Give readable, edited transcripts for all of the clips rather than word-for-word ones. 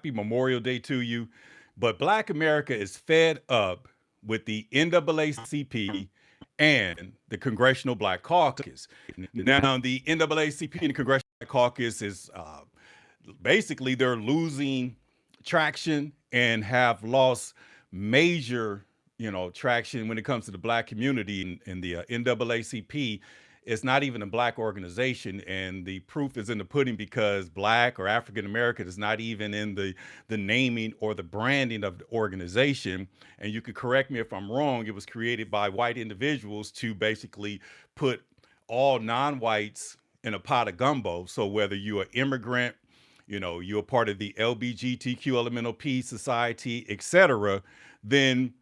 Memorial Day to you. But Black America is fed up with the NAACP and the Congressional Black Caucus. Now, the NAACP and the Congressional Black Caucus is basically they're losing traction and have lost major, traction when it comes to the black community. And the NAACP is not even a black organization, and the proof is in the pudding because black or African American is not even in the naming or the branding of the organization. And you could correct me if I'm wrong. It was created by white individuals to basically put all non-whites in a pot of gumbo. So whether you're an immigrant, you're part of the LBGTQ elemental P society, etc., then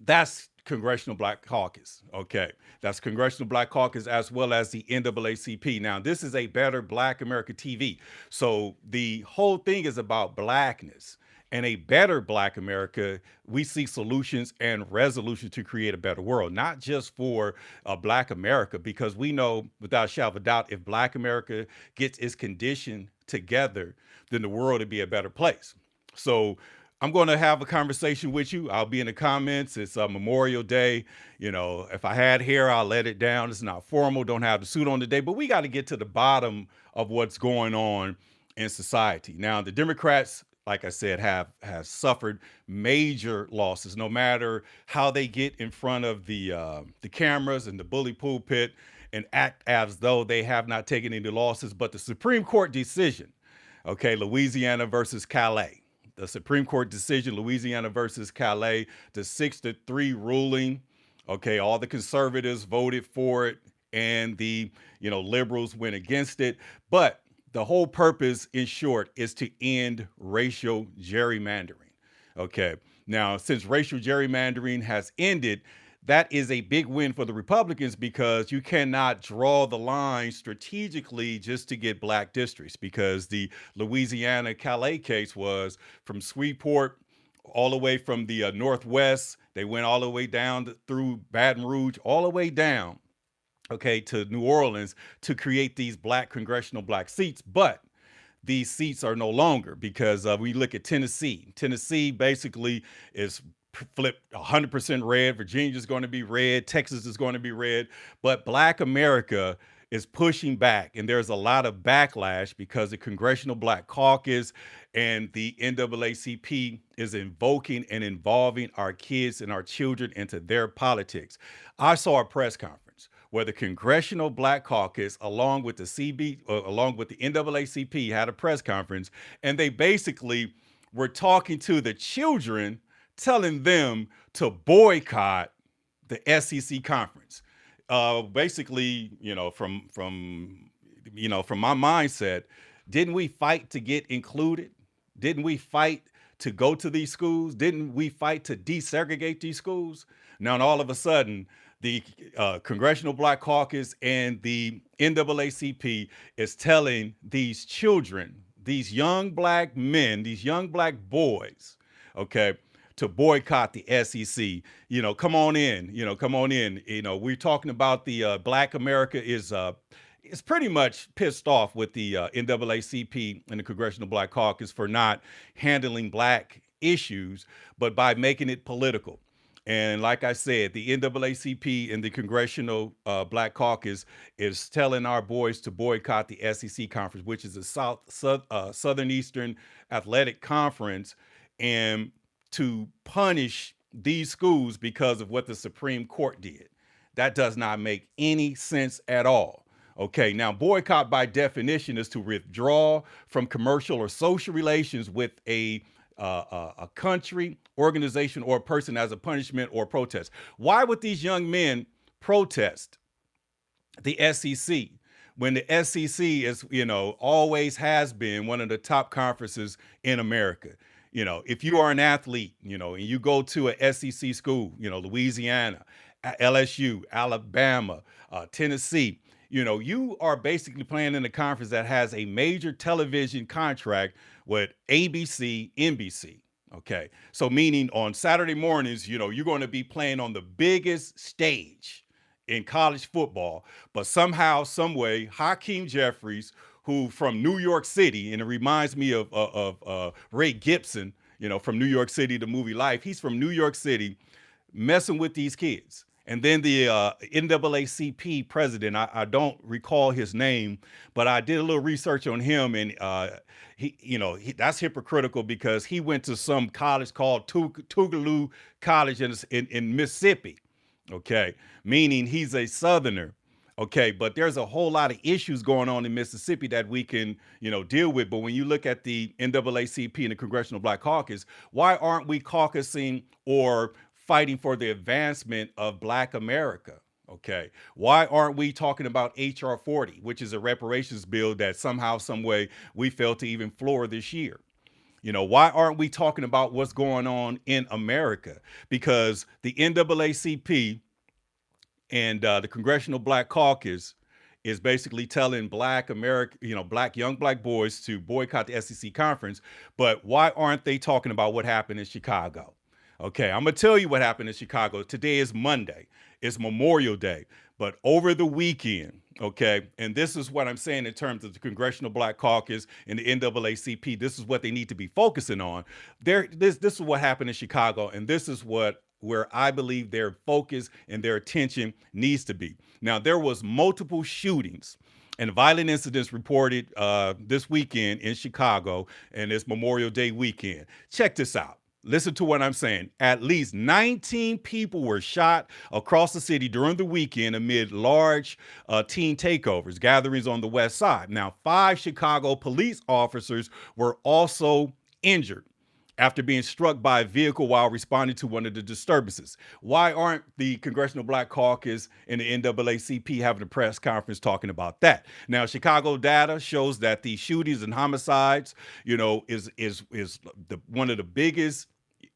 that's Congressional Black Caucus. Okay. That's Congressional Black Caucus as well as the NAACP. Now, this is a better Black America TV. So the whole thing is about blackness. And a better Black America, we see solutions and resolutions to create a better world, not just for Black America, because we know without a shadow of a doubt, if Black America gets its condition together, then the world would be a better place. So I'm going to have a conversation with you. I'll be in the comments. It's Memorial Day. If I had hair, I'll let it down. It's not formal. Don't have the suit on today, but we got to get to the bottom of what's going on in society. Now, the Democrats, like I said, have suffered major losses. No matter how they get in front of the cameras and the bully pulpit and act as though they have not taken any losses, but the Supreme Court decision, okay, Louisiana versus Callais. The Supreme Court decision, Louisiana versus Callais, the 6-3 ruling. Okay, all the conservatives voted for it, and the liberals went against it. But the whole purpose, in short, is to end racial gerrymandering. Okay, now since racial gerrymandering has ended, that is a big win for the Republicans because you cannot draw the line strategically just to get black districts, because the Louisiana Calais case was from Shreveport all the way from the Northwest. They went all the way down through Baton Rouge, all the way down, okay, to New Orleans to create these black congressional black seats. But these seats are no longer because we look at Tennessee. Tennessee basically is flipped 100% red. Virginia is going to be red. Texas is going to be red. But Black America is pushing back, and there's a lot of backlash because the Congressional Black Caucus and the NAACP is invoking and involving our kids and our children into their politics. I saw a press conference where the Congressional Black Caucus, along with the NAACP, had a press conference, and they basically were talking to the children, telling them to boycott the SEC conference. Basically, from my mindset, didn't we fight to get included? Didn't we fight to go to these schools? Didn't we fight to desegregate these schools? Now, and all of a sudden, the Congressional Black Caucus and the NAACP is telling these children, these young black men, these young black boys, okay, to boycott the SEC. Come on in. Come on in. We're talking about the Black America is pretty much pissed off with the NAACP and the Congressional Black Caucus for not handling black issues, but by making it political. And like I said, the NAACP and the Congressional Black Caucus is telling our boys to boycott the SEC conference, which is a Southern Eastern Athletic Conference, and to punish these schools because of what the Supreme Court did. That does not make any sense at all. Okay, now boycott by definition is to withdraw from commercial or social relations with a country, organization, or person as a punishment or protest. Why would these young men protest the SEC when the SEC is, always has been one of the top conferences in America? If you are an athlete, and you go to a SEC school, Louisiana, LSU, Alabama, Tennessee, you are basically playing in a conference that has a major television contract with ABC, NBC. Okay. So meaning on Saturday mornings, you're going to be playing on the biggest stage in college football, but somehow, some way, Hakeem Jeffries, who from New York City, and it reminds me of Ray Gibson, from New York City, the movie Life. He's from New York City, messing with these kids. And then the NAACP president, I don't recall his name, but I did a little research on him, and that's hypocritical because he went to some college called Tougaloo College in Mississippi, okay, meaning he's a Southerner. Okay, but there's a whole lot of issues going on in Mississippi that we can, deal with. But when you look at the NAACP and the Congressional Black Caucus, why aren't we caucusing or fighting for the advancement of Black America? Okay, why aren't we talking about HR 40, which is a reparations bill that somehow, some way, we failed to even floor this year? Why aren't we talking about what's going on in America? Because the NAACP and the Congressional Black Caucus is basically telling Black America, young black boys to boycott the SEC conference. But why aren't they talking about what happened in Chicago? Okay, I'm going to tell you what happened in Chicago. Today is Monday. It's Memorial Day. But over the weekend, okay, and this is what I'm saying in terms of the Congressional Black Caucus and the NAACP, this is what they need to be focusing on. This is what happened in Chicago, and this is where I believe their focus and their attention needs to be. Now, there was multiple shootings and violent incidents reported this weekend in Chicago, and it's Memorial Day weekend. Check this out. Listen to what I'm saying. At least 19 people were shot across the city during the weekend amid large teen takeovers, gatherings on the west side. Now, 5 Chicago police officers were also injured after being struck by a vehicle while responding to one of the disturbances. Why aren't the Congressional Black Caucus and the NAACP having a press conference talking about that? Now, Chicago data shows that the shootings and homicides, is one of the biggest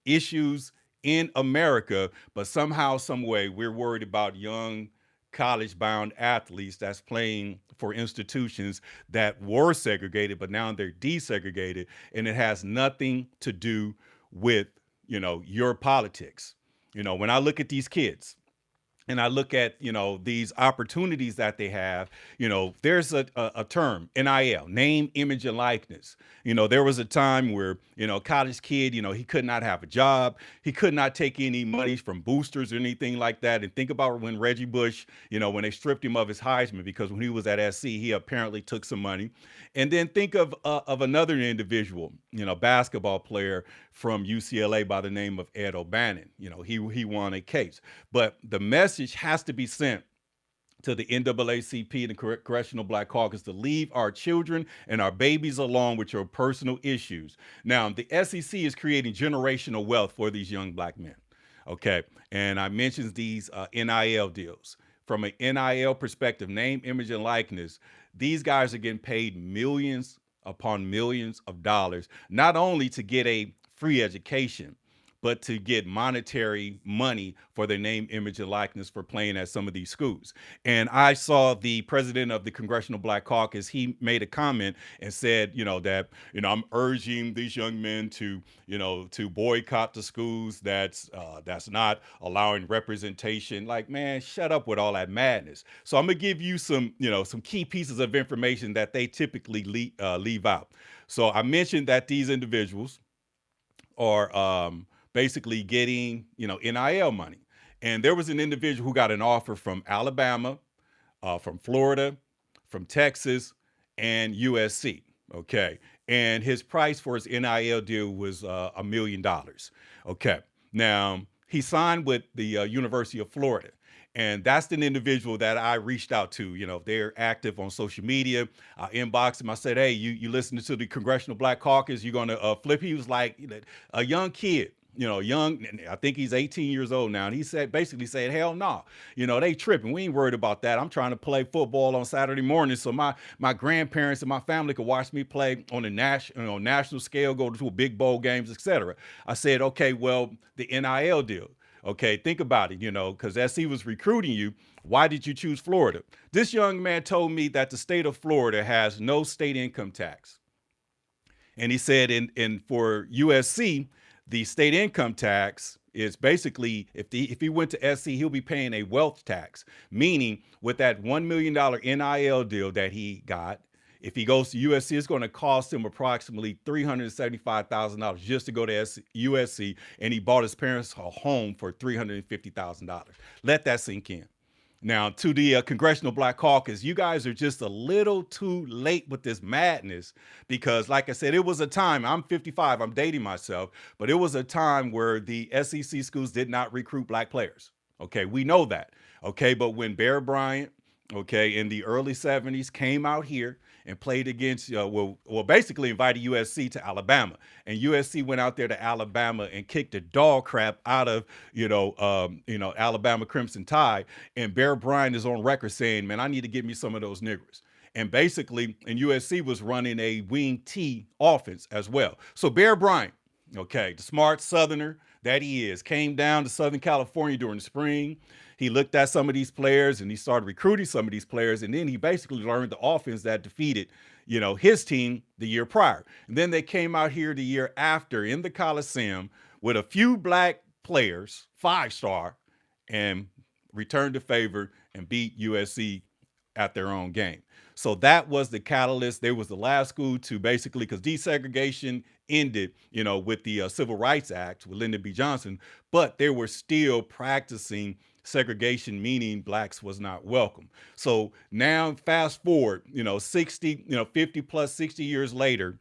issues in America, but somehow, some way, we're worried about young college-bound athletes that's playing for institutions that were segregated, but now they're desegregated, and it has nothing to do with, your politics. When I look at these kids, and I look at, these opportunities that they have, there's a term, NIL, name, image, and likeness. There was a time where, college kid, he could not have a job. He could not take any money from boosters or anything like that. And think about when Reggie Bush, when they stripped him of his Heisman, because when he was at SC, he apparently took some money. And then think of another individual, basketball player from UCLA by the name of Ed O'Bannon. He won a case. But the message has to be sent to the NAACP and the Congressional Black Caucus to leave our children and our babies alone with your personal issues. Now, the SEC is creating generational wealth for these young black men. Okay. And I mentioned these NIL deals. From an NIL perspective, name, image, and likeness, these guys are getting paid millions upon millions of dollars, not only to get a free education, but to get monetary money for their name, image, and likeness for playing at some of these schools. And I saw the president of the Congressional Black Caucus, he made a comment and said, that, I'm urging these young men to, to boycott the schools that's not allowing representation. Like, man, shut up with all that madness. So I'm gonna give you some, some key pieces of information that they typically leave out. So I mentioned that these individuals are basically getting, NIL money. And there was an individual who got an offer from Alabama, from Florida, from Texas, and USC. Okay. And his price for his NIL deal was $1 million. Okay. Now, he signed with the University of Florida. And that's the individual that I reached out to. They're active on social media. I inboxed him. I said, hey, you listening to the Congressional Black Caucus? You're going to flip? He was like, a young kid. Young, I think he's 18 years old now. And he basically said, hell no, they tripping. We ain't worried about that. I'm trying to play football on Saturday morning so my grandparents and my family could watch me play on a national scale, go to big bowl games, etc. I said, okay, well, the NIL deal. Okay, think about it, because as he was recruiting you, why did you choose Florida? This young man told me that the state of Florida has no state income tax. And he said for USC, the state income tax is basically, if he went to SC, he'll be paying a wealth tax, meaning with that $1 million NIL deal that he got, If he goes to USC, it's going to cost him approximately $375,000 just to go to USC, and he bought his parents a home for $350,000. Let that sink in. Now, to the Congressional Black Caucus, you guys are just a little too late with this madness because, like I said, it was a time, I'm 55, I'm dating myself, but it was a time where the SEC schools did not recruit black players. Okay, we know that. Okay, but when Bear Bryant, okay, in the early 70s came out here and played against, basically invited USC to Alabama. And USC went out there to Alabama and kicked the dog crap out of, Alabama Crimson Tide. And Bear Bryant is on record saying, man, I need to get me some of those niggers. And basically, and USC was running a wing T offense as well. So Bear Bryant, okay, the smart Southerner that he is, came down to Southern California during the spring. He looked at some of these players and he started recruiting some of these players. And then he basically learned the offense that defeated, his team the year prior. And then they came out here the year after in the Coliseum with a few black players, 5-star, and returned the favor and beat USC at their own game. So that was the catalyst. They was the last school to basically, because desegregation ended, with the Civil Rights Act with Lyndon B. Johnson, but they were still practicing segregation, meaning blacks was not welcome. So now fast forward, 50 plus 60 years later,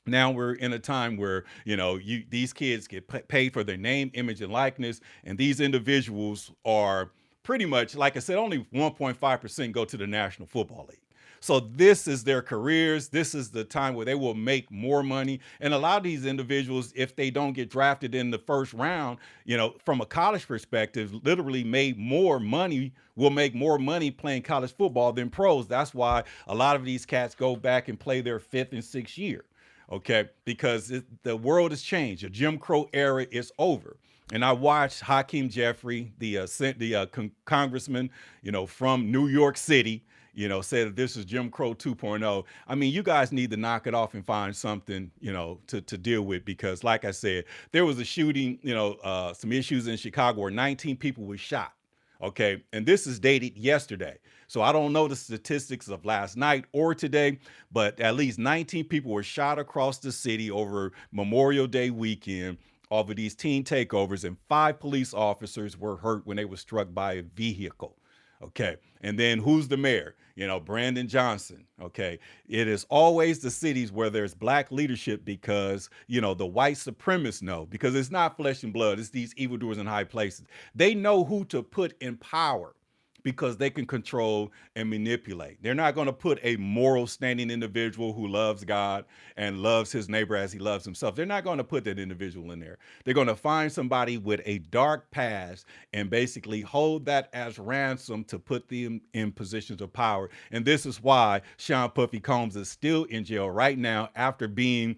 now we're in a time where, these kids get paid for their name, image, and likeness. And these individuals are pretty much, like I said, only 1.5% go to the National Football League. So this is their careers. This is the time where they will make more money. And a lot of these individuals, if they don't get drafted in the first round, from a college perspective, literally will make more money playing college football than pros. That's why a lot of these cats go back and play their 5th and 6th year. Okay, because the world has changed. The Jim Crow era is over. And I watched Hakeem Jeffries, the congressman, from New York City, said that this is Jim Crow 2.0. I mean, you guys need to knock it off and find something, to deal with, because like I said, there was a shooting, some issues in Chicago where 19 people were shot. Okay, and this is dated yesterday. So I don't know the statistics of last night or today, but at least 19 people were shot across the city over Memorial Day weekend off of these teen takeovers, and 5 police officers were hurt when they were struck by a vehicle. Okay, and then who's the mayor? Brandon Johnson. Okay, it is always the cities where there's black leadership because, the white supremacists know, because it's not flesh and blood. It's these evildoers in high places. They know who to put in power because they can control and manipulate. They're not going to put a moral standing individual who loves God and loves his neighbor as he loves himself. They're not going to put that individual in there. They're going to find somebody with a dark past and basically hold that as ransom to put them in positions of power. And this is why Sean Puffy Combs is still in jail right now after being,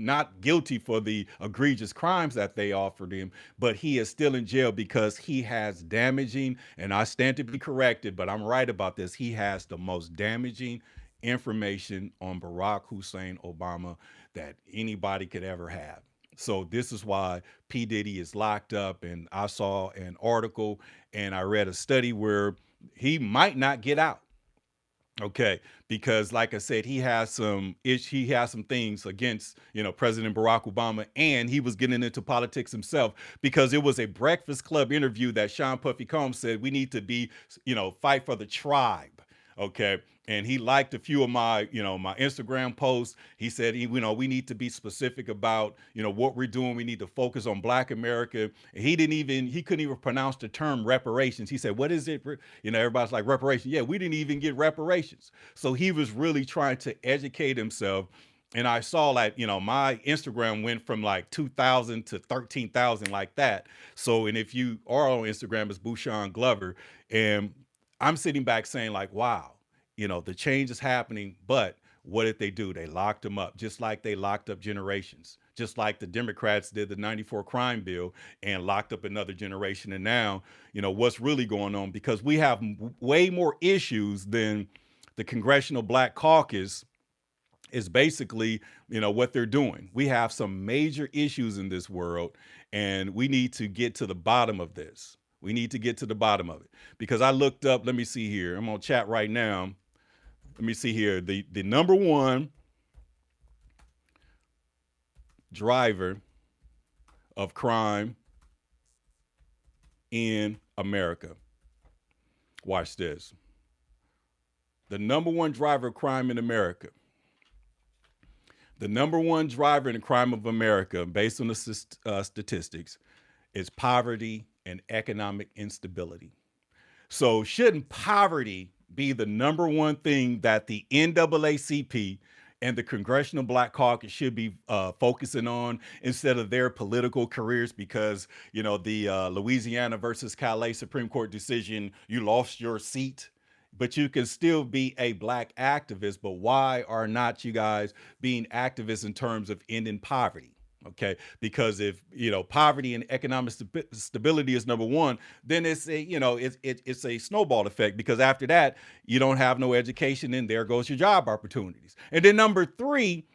not guilty for the egregious crimes that they offered him, but he is still in jail because he has damaging, and I stand to be corrected, but I'm right about this, he has the most damaging information on Barack Hussein Obama that anybody could ever have. So this is why P. Diddy is locked up, and I saw an article and I read a study where he might not get out. Okay, because like I said, he has some things against, President Barack Obama, and he was getting into politics himself because it was a Breakfast Club interview that Sean Puffy Combs said we need to be, fight for the tribe. Okay. And he liked a few of my, my Instagram posts. He said, we need to be specific about, what we're doing. We need to focus on Black America. And he couldn't even pronounce the term reparations. He said, what is it? Everybody's like, reparations. Yeah, we didn't even get reparations. So he was really trying to educate himself. And I saw like, my Instagram went from like 2,000 to 13,000 like that. So, and if you are on Instagram, it's Bushan Glover. And I'm sitting back saying like, wow, the change is happening, but what did they do? They locked them up, just like they locked up generations, just like the Democrats did the 94 crime bill and locked up another generation. And now, what's really going on, because we have way more issues than the Congressional Black Caucus is basically, what they're doing. We have some major issues in this world, and we need to get to the bottom of this. We need to get to the bottom of it, because I looked up, let me see here. I'm on chat right now. let me see here. The number one driver of crime in America. Watch this. The number one driver of crime in America. The number one driver in the crime of America, based on the statistics, is poverty and economic instability. So shouldn't poverty be the number one thing that the NAACP and the Congressional Black Caucus should be focusing on instead of their political careers? Because, you know, the Louisiana versus Callais Supreme Court decision, you lost your seat, but you can still be a Black activist. But why are not you guys being activists in terms of ending poverty? Okay, because if, you know, poverty and economic stability is number one, then it's a, you know, it's a snowball effect, because after that, you don't have no education, and there goes your job opportunities. And then number three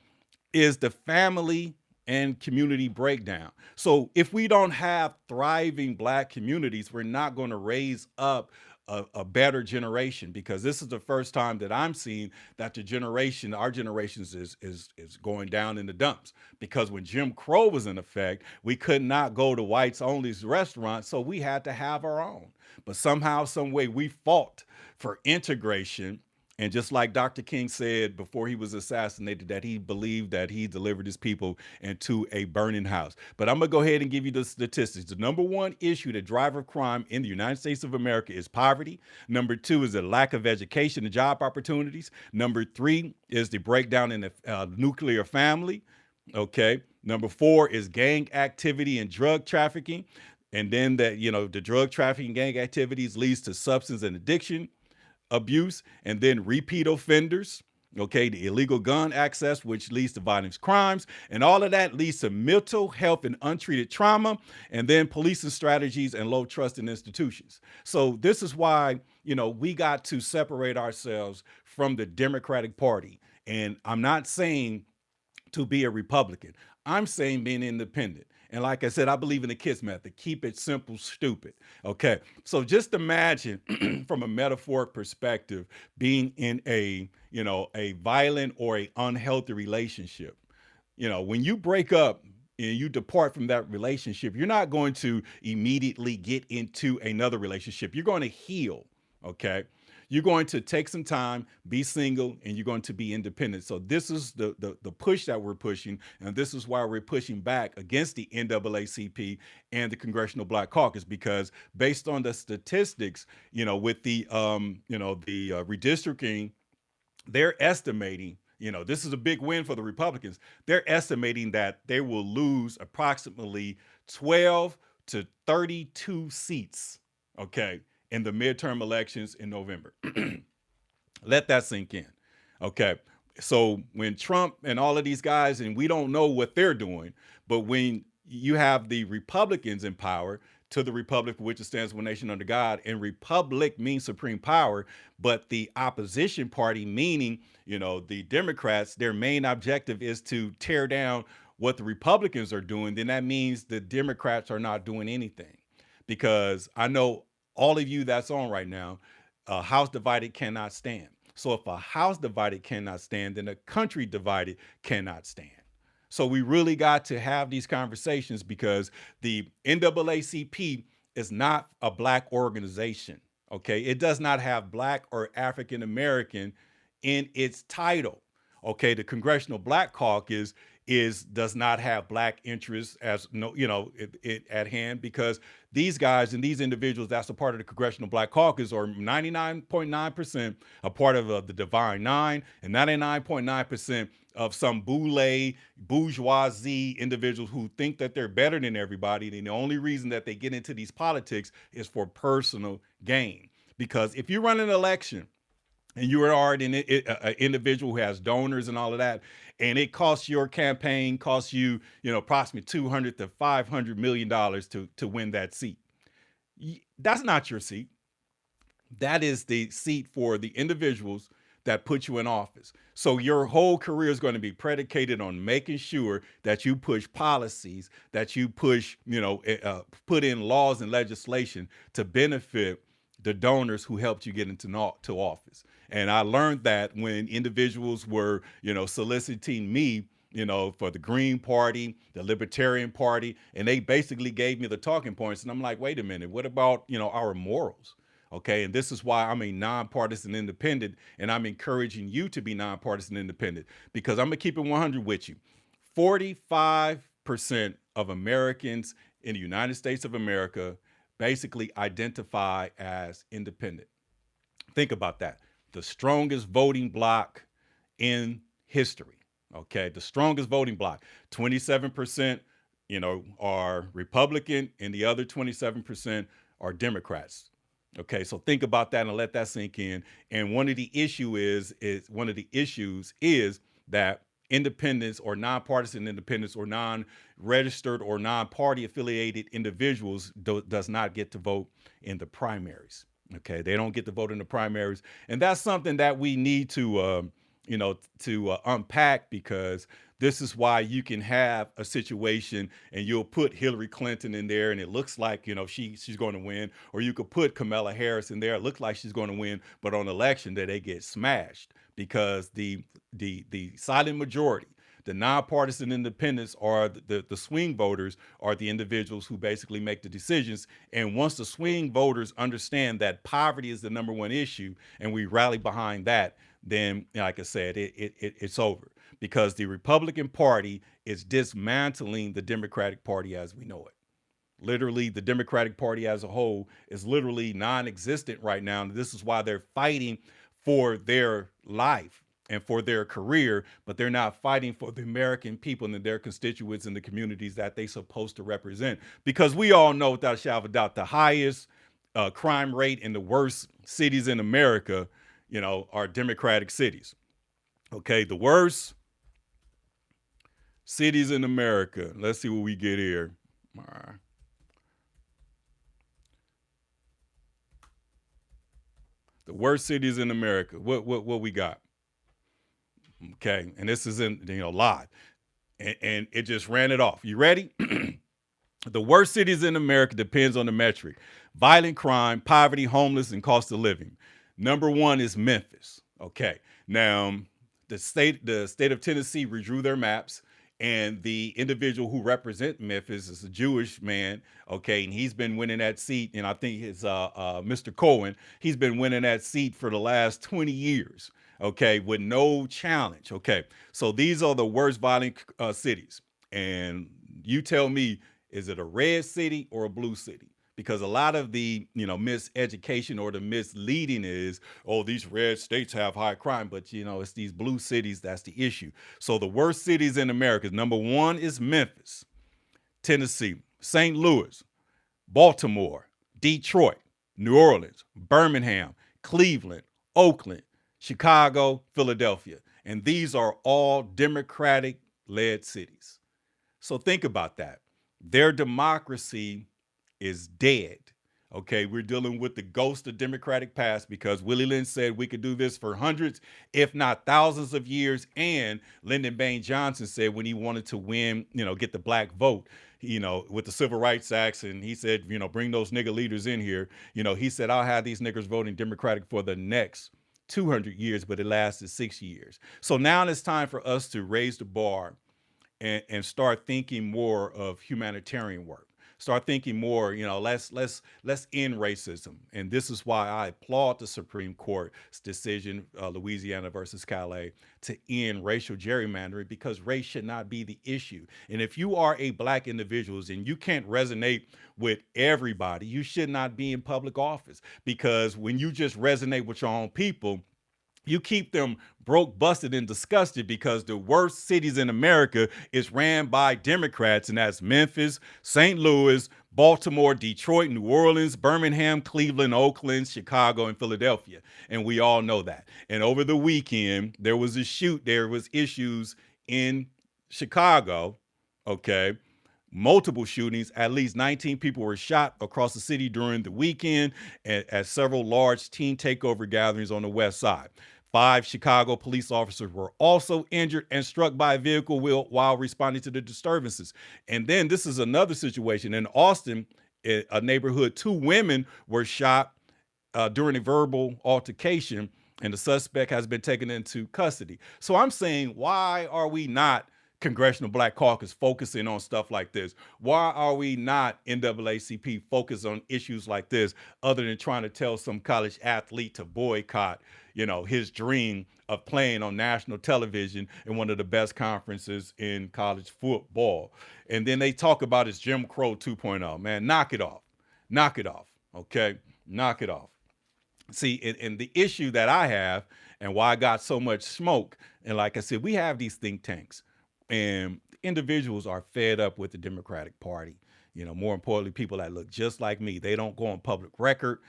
is the family and community breakdown. So if we don't have thriving Black communities, we're not going to raise up a better generation, because this is the first time that I'm seeing that our generations is going down in the dumps. Because when Jim Crow was in effect, we could not go to whites only restaurants, so we had to have our own. But somehow, some way, we fought for integration. And just like Dr. King said before he was assassinated, that he believed that he delivered his people into a burning house. But I'm going to go ahead and give you the statistics. The number one issue, the driver of crime in the United States of America, is poverty. Number two is the lack of education and job opportunities. Number three is the breakdown in the nuclear family. Okay. Number four is gang activity and drug trafficking. And then that, you know, the drug trafficking gang activities leads to substance and addiction abuse, and then repeat offenders. Okay, the illegal gun access, which leads to violent crimes, and all of that leads to mental health and untreated trauma, and then policing strategies and low trust in institutions. So this is why, you know, we got to separate ourselves from the Democratic Party. And I'm not saying to be a Republican. I'm saying being independent. And like I said, I believe in the KISS method. Keep it simple, stupid. Okay. So just imagine from a metaphoric perspective, being in a, you know, a violent or a unhealthy relationship. You know, when you break up and you depart from that relationship, you're not going to immediately get into another relationship. You're going to heal. Okay. You're going to take some time, be single, and you're going to be independent. So this is the push that we're pushing, and this is why we're pushing back against the NAACP and the Congressional Black Caucus, because based on the statistics, you know, with the redistricting, they're estimating, you know, this is a big win for the Republicans. They're estimating that they will lose approximately 12 to 32 seats. Okay. In the midterm elections in November. Let that sink in. Okay. So when Trump and all of these guys, and we don't know what they're doing, but when you have the Republicans in power, to the Republic for which it stands, one nation under God, and Republic means supreme power, but the opposition party, meaning, you know, the Democrats, their main objective is to tear down what the Republicans are doing, then that means the Democrats are not doing anything. Because I know all of you that's on right now, a house divided cannot stand. So if a house divided cannot stand, then a country divided cannot stand. So we really got to have these conversations, because the NAACP is not a Black organization. Okay. It does not have Black or African American in its title. Okay. The Congressional Black Caucus does not have Black interests as at hand, because these guys and these individuals that's a part of the Congressional Black Caucus are 99.9% a part of the Divine Nine, and 99.9% of some bourgeoisie individuals who think that they're better than everybody. And the only reason that they get into these politics is for personal gain. Because if you run an election and you are already an individual who has donors and all of that, and it costs your campaign, approximately $200 to $500 million to win that seat. That's not your seat. That is the seat for the individuals that put you in office. So your whole career is going to be predicated on making sure that you push policies, that you push, put in laws and legislation to benefit the donors who helped you get to office. And I learned that when individuals were, soliciting me, for the Green Party, the Libertarian Party, and they basically gave me the talking points. And I'm like, wait a minute, what about, our morals? Okay. And this is why I'm a nonpartisan independent, and I'm encouraging you to be nonpartisan independent, because I'm going to keep it 100 with you. 45% of Americans in the United States of America basically identify as independent. Think about that. The strongest voting bloc in history. Okay. The strongest voting bloc. 27%, are Republican, and the other 27% are Democrats. Okay, so think about that and let that sink in. And one of the issues is that independents or nonpartisan independents or non-registered or non-party affiliated individuals does not get to vote in the primaries. Okay, they don't get to vote in the primaries, and that's something that we need to unpack, because this is why you can have a situation and you'll put Hillary Clinton in there and it looks like, she's going to win, or you could put Kamala Harris in there. It looks like she's going to win, but on election day they get smashed, because the silent majority, the nonpartisan independents, are the swing voters, are the individuals who basically make the decisions. And once the swing voters understand that poverty is the number one issue and we rally behind that, then, like I said, it's over, because the Republican Party is dismantling the Democratic Party as we know it. Literally, the Democratic Party as a whole is literally non-existent right now. And this is why they're fighting for their life and for their career, but they're not fighting for the American people and their constituents and the communities that they're supposed to represent. Because we all know, without a shadow of a doubt, the highest crime rate in the worst cities in America, are Democratic cities. Okay, the worst cities in America. Let's see what we get here. All right. The worst cities in America. What we got? Okay, and this is in live, and it just ran it off. You ready? The worst cities in America depends on the metric: violent crime, poverty, homeless, and cost of living. Number one is Memphis. Okay, now the state of Tennessee redrew their maps, and the individual who represents Memphis is a Jewish man. Okay, and he's been winning that seat, and I think it's Mr. Cohen. He's been winning that seat for the last 20 years. Okay, with no challenge. Okay, so these are the worst violent cities, and you tell me, is it a red city or a blue city? Because a lot of the miseducation or the misleading is, oh, these red states have high crime, but it's these blue cities that's the issue. So the worst cities in America, number one is Memphis, Tennessee, St. Louis, Baltimore, Detroit, New Orleans, Birmingham, Cleveland, Oakland, Chicago, Philadelphia. And these are all Democratic-led cities. So think about that. Their democracy is dead. Okay, we're dealing with the ghost of Democratic past, because Willie Lynch said we could do this for hundreds, if not thousands of years. And Lyndon Baines Johnson said when he wanted to win, get the black vote, with the Civil Rights Acts, and he said, bring those nigger leaders in here. He said, I'll have these niggers voting Democratic for the next 200 years, but it lasted 6 years. So now it's time for us to raise the bar and start thinking more of humanitarian work. Start thinking more, let's end racism. And this is why I applaud the Supreme Court's decision, Louisiana versus Callais, to end racial gerrymandering, because race should not be the issue. And if you are a black individual and you can't resonate with everybody, you should not be in public office, because when you just resonate with your own people, you keep them broke, busted, and disgusted, because the worst cities in America is ran by Democrats, and that's Memphis, St. Louis, Baltimore, Detroit, New Orleans, Birmingham, Cleveland, Oakland, Chicago, and Philadelphia. And we all know that. And over the weekend, there was issues in Chicago, okay? Multiple shootings. At least 19 people were shot across the city during the weekend at several large teen takeover gatherings on the west side. 5 Chicago police officers were also injured and struck by a vehicle while responding to the disturbances. And then this is another situation in Austin, a neighborhood. 2 women were shot during a verbal altercation, and the suspect has been taken into custody. So I'm saying, why are we not Congressional Black Caucus focusing on stuff like this? Why are we not NAACP focused on issues like this, other than trying to tell some college athlete to boycott, his dream of playing on national television in one of the best conferences in college football? And then they talk about it's Jim Crow 2.0. Man, knock it off. Knock it off. Okay? Knock it off. See, and the issue that I have and why I got so much smoke, and like I said, we have these think tanks, and individuals are fed up with the Democratic Party. More importantly, people that look just like me, they don't go on public record,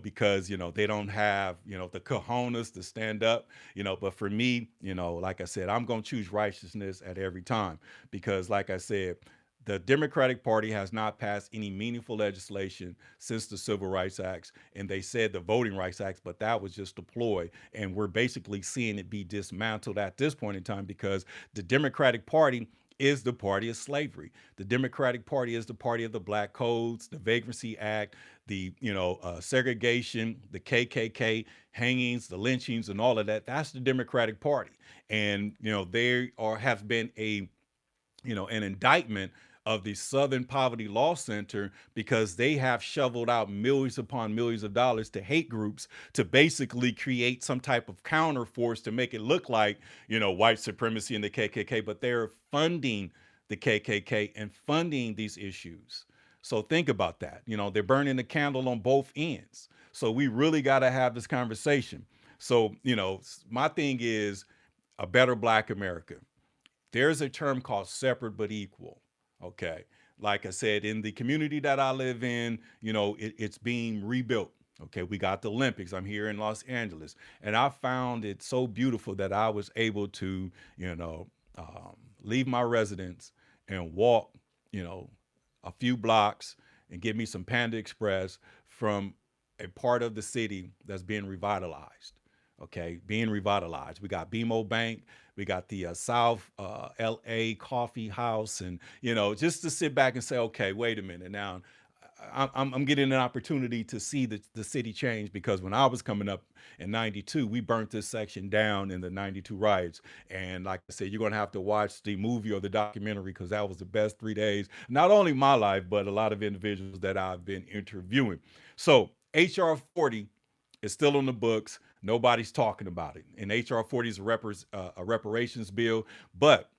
because, they don't have, the cojones to stand up, but for me, like I said, I'm going to choose righteousness at every time, because like I said, the Democratic Party has not passed any meaningful legislation since the Civil Rights Acts, and they said the Voting Rights Acts, but that was just a ploy, and we're basically seeing it be dismantled at this point in time, because the Democratic Party is the party of slavery. The Democratic Party is the party of the Black Codes, the Vagrancy Act, the segregation, the KKK hangings, the lynchings, and all of that. That's the Democratic Party, and there have been an indictment of the Southern Poverty Law Center, because they have shoveled out millions upon millions of dollars to hate groups to basically create some type of counter force to make it look like, white supremacy and the KKK, but they're funding the KKK and funding these issues. So think about that. They're burning the candle on both ends. So we really got to have this conversation. So, my thing is a better Black America. There's a term called separate but equal. Okay. Like I said, in the community that I live in, it's being rebuilt. Okay. We got the Olympics. I'm here in Los Angeles, and I found it so beautiful that I was able to, leave my residence and walk, a few blocks and get me some Panda Express from a part of the city that's being revitalized. Okay, being revitalized. We got BMO Bank, we got the South LA Coffee House, and just to sit back and say, okay, wait a minute. Now, I'm getting an opportunity to see the city change, because when I was coming up in '92, we burnt this section down in the '92 riots. And like I said, you're going to have to watch the movie or the documentary, because that was the best 3 days, not only my life, but a lot of individuals that I've been interviewing. So HR 40 is still on the books. Nobody's talking about it. And HR 40 is a reparations bill, but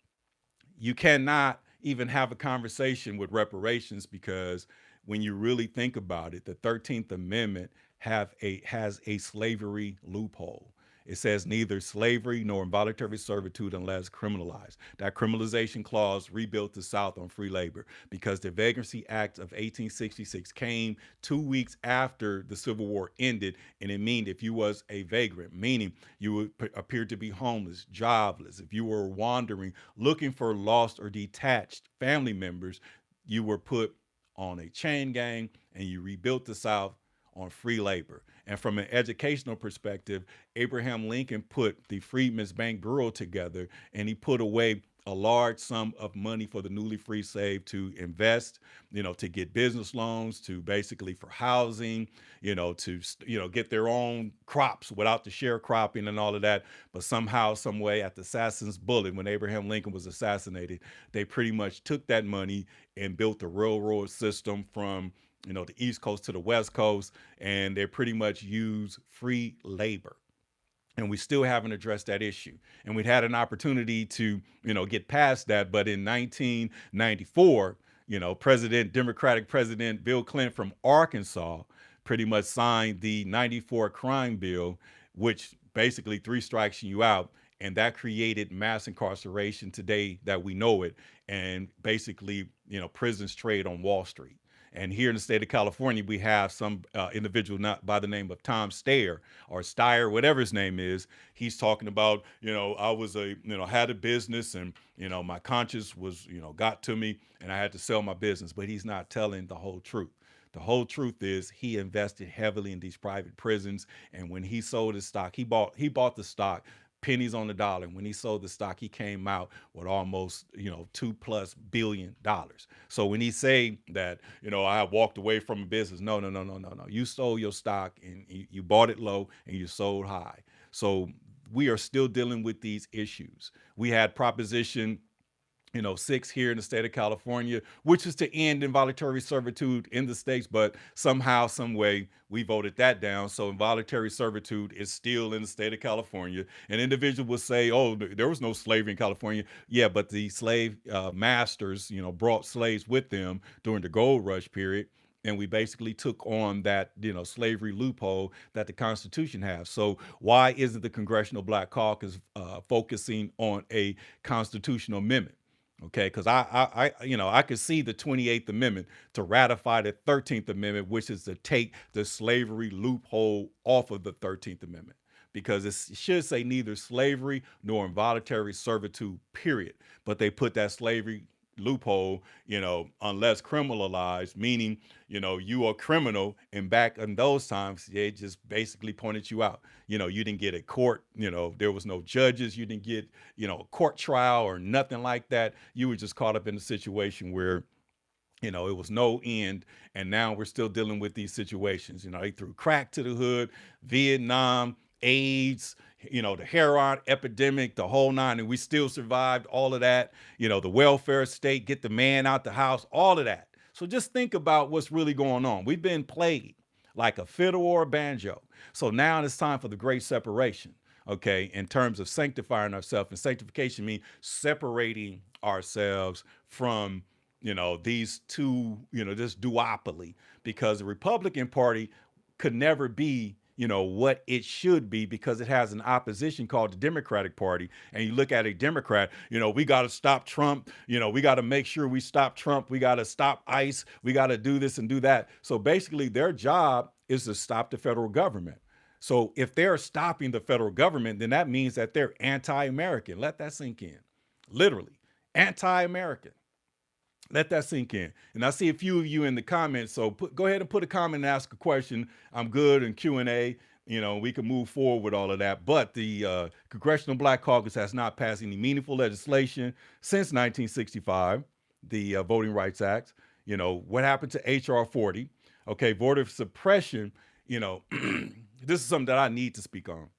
you cannot even have a conversation with reparations, because when you really think about it, the 13th Amendment has a slavery loophole. It says neither slavery nor involuntary servitude unless criminalized. That criminalization clause rebuilt the South on free labor, because the Vagrancy Act of 1866 came 2 weeks after the Civil War ended, and it meant if you was a vagrant, meaning you would appear to be homeless, jobless, if you were wandering, looking for lost or detached family members, you were put on a chain gang, and you rebuilt the South on free labor. And from an educational perspective, Abraham Lincoln put the Freedmen's Bank Bureau together, and he put away a large sum of money for the newly free slave to invest, to get business loans, to basically for housing, to, get their own crops without the sharecropping and all of that. But somehow, some way, at the assassin's bullet, when Abraham Lincoln was assassinated, they pretty much took that money and built the railroad system from, the East Coast to the West Coast, and they pretty much use free labor. And we still haven't addressed that issue. And we'd had an opportunity to, get past that. But in 1994, Democratic President Bill Clinton from Arkansas pretty much signed the '94 crime bill, which basically 3 strikes you out. And that created mass incarceration today that we know it. And basically, prisons trade on Wall Street. And here in the state of California, we have some individual not by the name of Tom Steyer or Steyer, whatever his name is. He's talking about, I was had a business, and, my conscience was, got to me, and I had to sell my business. But he's not telling the whole truth. The whole truth is he invested heavily in these private prisons. And when he sold his stock, he bought the stock pennies on the dollar. When he sold the stock, he came out with almost, $2+ billion. So when he say that, I walked away from a business, no, no, no, no, no, no. You sold your stock and you bought it low and you sold high. So we are still dealing with these issues. We had Proposition 6 here in the state of California, which is to end involuntary servitude in the states, but somehow, some way, we voted that down. So involuntary servitude is still in the state of California. An individual will say, "Oh, there was no slavery in California." Yeah, but the slave masters, brought slaves with them during the gold rush period. And we basically took on that, slavery loophole that the Constitution has. So why isn't the Congressional Black Caucus focusing on a constitutional amendment? Okay, because I could see the 28th Amendment to ratify the 13th Amendment, which is to take the slavery loophole off of the 13th Amendment, because it should say neither slavery nor involuntary servitude, period. But they put that slavery loophole, unless criminalized, meaning, you are criminal. And back in those times, they just basically pointed you out. You didn't get a court, there was no judges. You didn't get, a court trial or nothing like that. You were just caught up in a situation where, it was no end. And now we're still dealing with these situations. They threw crack to the hood, Vietnam, AIDS, the heroin epidemic, the whole nine, and we still survived all of that. The welfare state, get the man out the house, all of that. So just think about what's really going on. We've been played like a fiddle or a banjo. So now it's time for the great separation, okay, in terms of sanctifying ourselves. And sanctification means separating ourselves from, these two, this duopoly, because the Republican Party could never be what it should be, because it has an opposition called the Democratic Party. And you look at a Democrat, we got to stop Trump. We got to make sure we stop Trump. We got to stop ICE. We got to do this and do that. So basically their job is to stop the federal government. So if they're stopping the federal government, then that means that they're anti-American. Let that sink in. Literally anti-American. Let that sink in. And I see a few of you in the comments, so go ahead and put a comment and ask a question. I'm good in Q&A. We can move forward with all of that. But the Congressional Black Caucus has not passed any meaningful legislation since 1965, the Voting Rights Act. What happened to H.R. 40? Okay, voter suppression, this is something that I need to speak on,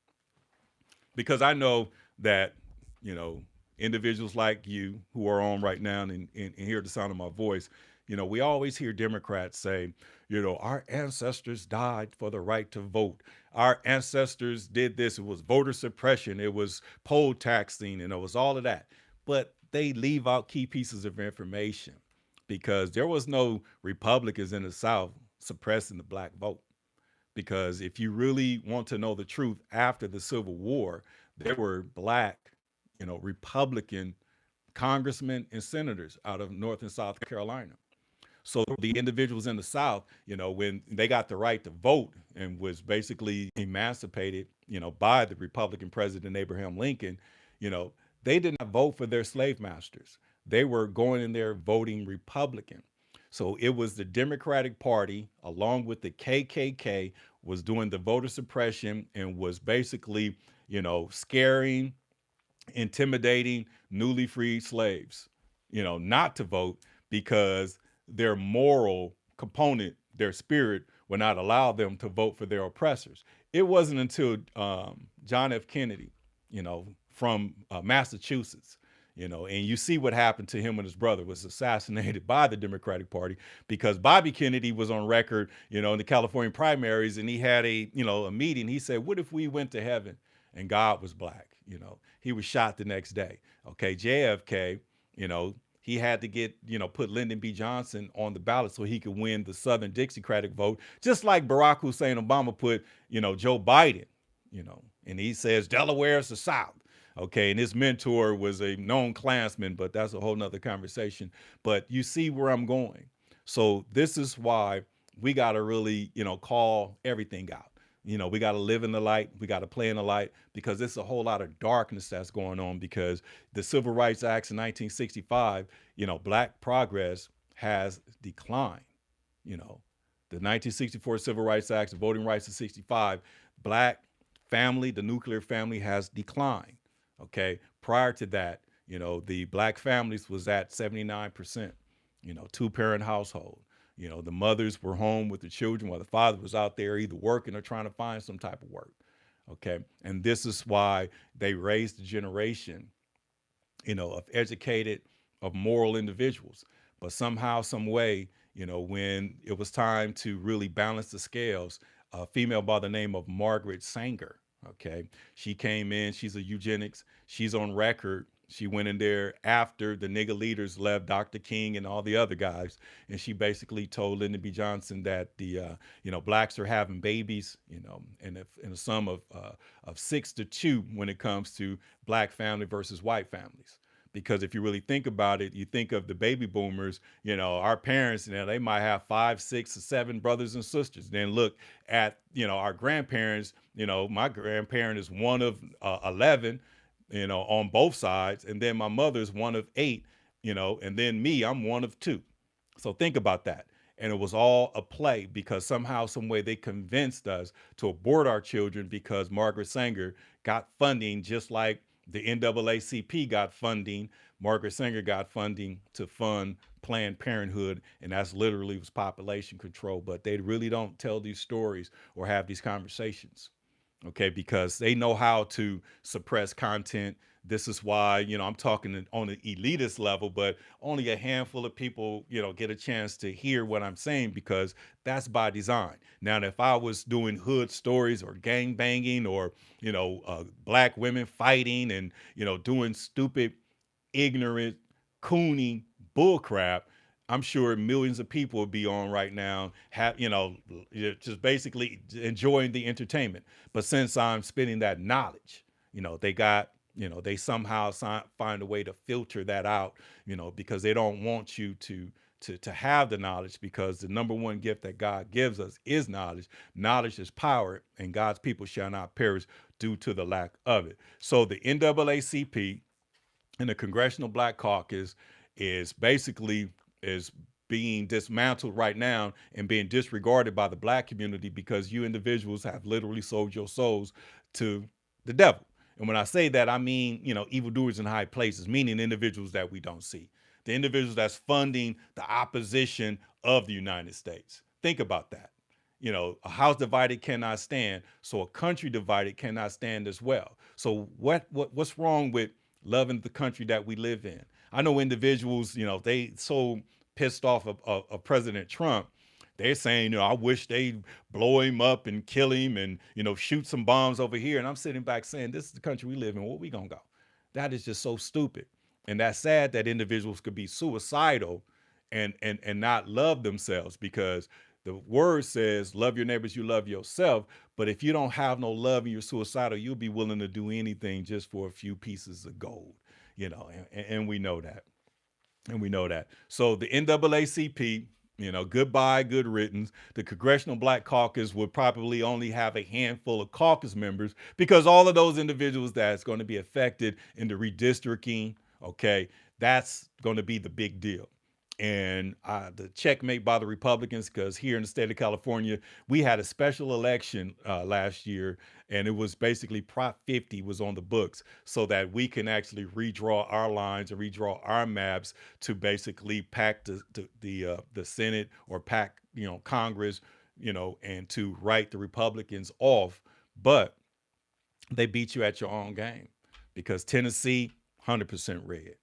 because I know that, individuals like you who are on right now and hear the sound of my voice, we always hear Democrats say, our ancestors died for the right to vote. Our ancestors did this. It was voter suppression. It was poll taxing, and it was all of that. But they leave out key pieces of information, because there was no Republicans in the South suppressing the black vote. Because if you really want to know the truth, after the Civil War, there were black Republican congressmen and senators out of North and South Carolina. So the individuals in the South, when they got the right to vote and was basically emancipated, by the Republican president Abraham Lincoln, they did not vote for their slave masters. They were going in there voting Republican. So it was the Democratic Party, along with the KKK, was doing the voter suppression and was basically, scaring, intimidating newly freed slaves, not to vote, because their moral component, their spirit, would not allow them to vote for their oppressors. It wasn't until John F. Kennedy, from Massachusetts, and you see what happened to him when his brother was assassinated by the Democratic Party, because Bobby Kennedy was on record, in the California primaries, and he had a meeting. He said, what if we went to heaven and God was black? He was shot the next day. Okay, JFK, he had to get, put Lyndon B. Johnson on the ballot so he could win the Southern Dixiecratic vote, just like Barack Hussein Obama put, Joe Biden, and he says Delaware is the South. Okay, and his mentor was a known Klansman, but that's a whole nother conversation. But you see where I'm going. So this is why we got to really, call everything out. We got to live in the light. We got to play in the light, because there's a whole lot of darkness that's going on, because the Civil Rights Acts in 1965, black progress has declined. The 1964 Civil Rights Acts, the Voting Rights of 65, black family, the nuclear family has declined. Okay. Prior to that, the black families was at 79%, two-parent household. The mothers were home with the children while the father was out there either working or trying to find some type of work. Okay. And this is why they raised the generation, of educated, of moral individuals. But somehow, some way, when it was time to really balance the scales, a female by the name of Margaret Sanger, okay, she came in, she's a eugenics, she's on record. She went in there after the nigger leaders left, Dr. King and all the other guys, and she basically told Lyndon B. Johnson that blacks are having babies, in a sum of 6-2 when it comes to black family versus white families. Because if you really think about it, you think of the baby boomers, our parents, they might have 5, 6, or 7 brothers and sisters. Then look at, our grandparents, my grandparent is one of 11, on both sides. And then my mother's one of 8, and then me, I'm one of 2. So think about that. And it was all a play because somehow, some way they convinced us to abort our children because Margaret Sanger got funding just like the NAACP got funding. Margaret Sanger got funding to fund Planned Parenthood, and that's literally was population control. But they really don't tell these stories or have these conversations, okay? Because they know how to suppress content. This is why, I'm talking on an elitist level, but only a handful of people, get a chance to hear what I'm saying because that's by design. Now, if I was doing hood stories or gang banging or, black women fighting and, doing stupid, ignorant, coony bullcrap, I'm sure millions of people would be on right now, just basically enjoying the entertainment. But since I'm spitting that knowledge, they somehow find a way to filter that out, because they don't want you to have the knowledge, because the number one gift that God gives us is knowledge. Knowledge is power, and God's people shall not perish due to the lack of it. So the NAACP and the Congressional Black Caucus is being dismantled right now and being disregarded by the black community because you individuals have literally sold your souls to the devil. And when I say that, I mean, evildoers in high places, meaning individuals that we don't see, the individuals that's funding the opposition of the United States. Think about that. A house divided cannot stand, so a country divided cannot stand as well. So what's wrong with loving the country that we live in? I know individuals, they so pissed off of President Trump. They're saying, I wish they'd blow him up and kill him and, shoot some bombs over here. And I'm sitting back saying, this is the country we live in. Where we gonna go? That is just so stupid. And that's sad that individuals could be suicidal and not love themselves, because the word says, love your neighbors, you love yourself. But if you don't have no love and you're suicidal, you'll be willing to do anything just for a few pieces of gold, and we know that. And we know that. So the NAACP, goodbye, good riddance. The Congressional Black Caucus would probably only have a handful of caucus members because all of those individuals that's going to be affected in the redistricting, okay, that's going to be the big deal. And the checkmate by the Republicans, because here in the state of California, we had a special election last year, and it was basically Prop 50 was on the books so that we can actually redraw our lines and redraw our maps to basically pack the Senate or pack, Congress, and to write the Republicans off. But they beat you at your own game because Tennessee, 100% red,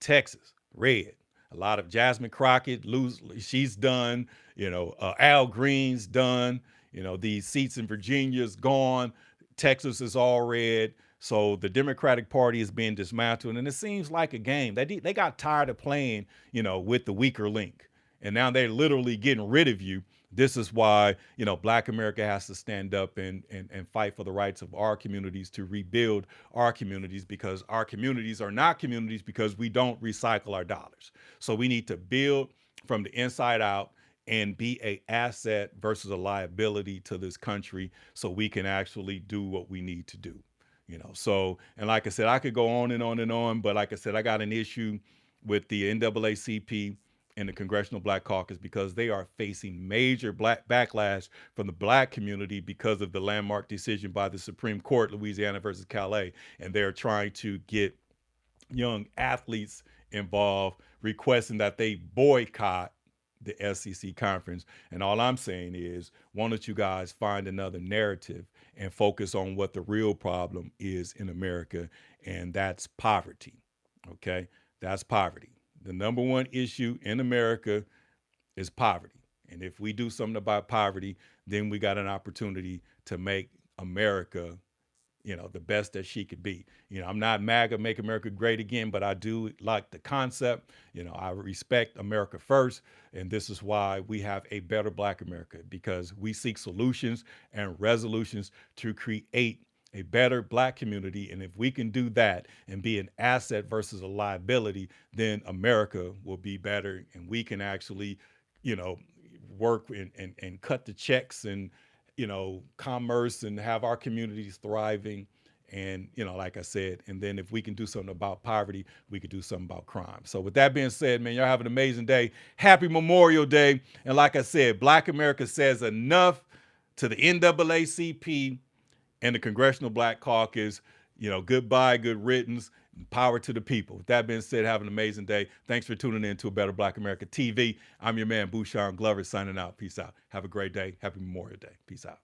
Texas, red. A lot of Jasmine Crockett, she's done. Al Green's done. These seats in Virginia's gone. Texas is all red. So the Democratic Party is being dismantled, and it seems like a game. They got tired of playing, with the weaker link, and now they're literally getting rid of you. This is why, Black America has to stand up and fight for the rights of our communities, to rebuild our communities, because our communities are not communities because we don't recycle our dollars. So we need to build from the inside out and be an asset versus a liability to this country so we can actually do what we need to do. So, and like I said, I could go on and on and on, but like I said, I got an issue with the NAACP and the Congressional Black Caucus, because they are facing major backlash from the black community because of the landmark decision by the Supreme Court Louisiana versus Callais, and they're trying to get young athletes involved, requesting that they boycott the SEC conference. And all I'm saying is, why don't you guys find another narrative and focus on what the real problem is in America, and that's poverty. Okay, that's poverty. The number one issue in America is poverty. And if we do something about poverty, then we got an opportunity to make America, the best that she could be. I'm not MAGA, make America great again, but I do like the concept. I respect America first. And this is why we have a better Black America, because we seek solutions and resolutions to create a better Black community. And if we can do that and be an asset versus a liability, then America will be better, and we can actually, work and cut the checks and, commerce, and have our communities thriving. And, like I said, and then if we can do something about poverty, we could do something about crime. So with that being said, man, y'all have an amazing day. Happy Memorial Day. And like I said, Black America says enough to the NAACP and the Congressional Black Caucus. Goodbye, good riddance, power to the people. With that being said, have an amazing day. Thanks for tuning in to A Better Black America TV. I'm your man, Bouchon Glover, signing out. Peace out. Have a great day. Happy Memorial Day. Peace out.